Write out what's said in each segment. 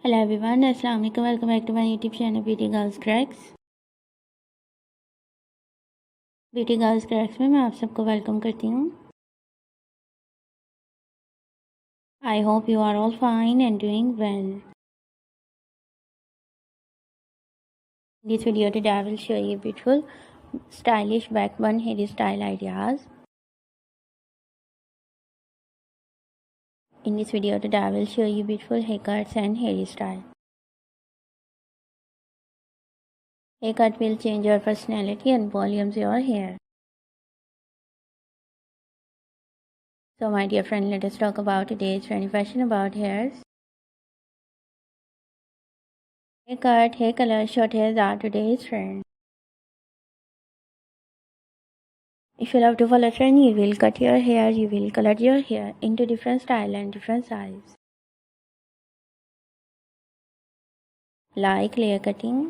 Hello everyone, अस्सलाम वालेकुम। Welcome back to my YouTube channel beauty girls cracks. Beauty girls cracks में मैं आप सबको वेलकम करती हूँ। I hope you are all fine and doing well. This video today I will show you beautiful stylish back bun hairstyle ideas. In this video today I will show you beautiful haircuts and hairstyle. Haircut will change your personality and volumes your hair. So my dear friend, let us talk about today's trendy fashion about hairs. Haircut, hair color, short hairs are today's trend. If you love to follow trend, you will cut your hair, you will color your hair into different style and different size. Like layer cutting,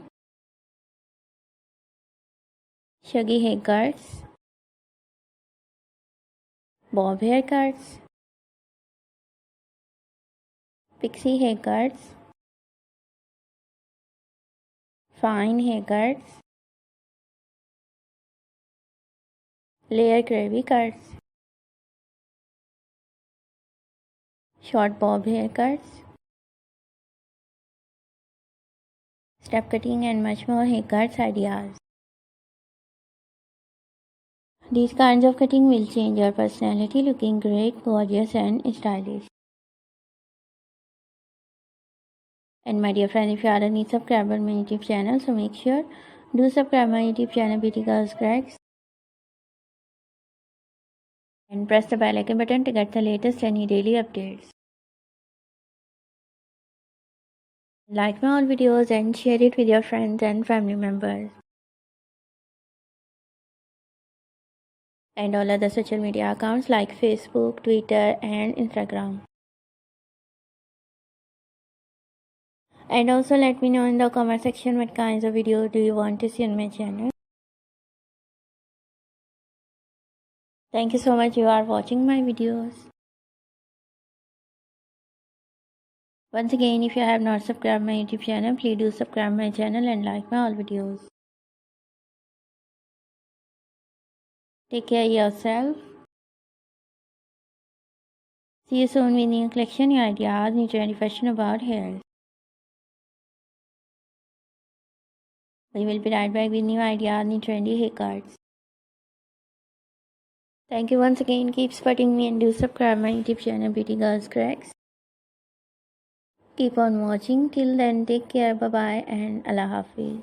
shaggy haircuts, bob haircuts, pixie haircuts, fine haircuts, layer curvy cuts, short bob haircuts, step cutting and much more haircuts ideas. These kinds of cutting will change your personality, looking great, gorgeous and stylish. And my dear friend, if you are a new subscriber on my YouTube channel, so make sure do subscribe my YouTube channel Beauty Girls Cracks and press the bell icon button to get the latest any daily updates. Like my all videos and share it with your friends and family members. And all other social media accounts like Facebook, Twitter and Instagram. And also let me know in the comment section what kinds of videos do you want to see on my channel. Thank you so much you are watching my videos. Once again, if you have not subscribed my YouTube channel, please do subscribe my channel and like my all videos. Take care of yourself. See you soon with new collection, new ideas, new trendy fashion about hair. We will be right back with new ideas, new trendy haircuts. Thank you once again. Keep supporting me and do subscribe my YouTube channel Beauty Girls Cracks. Keep on watching. Till then, take care. Bye bye and Allah Hafiz.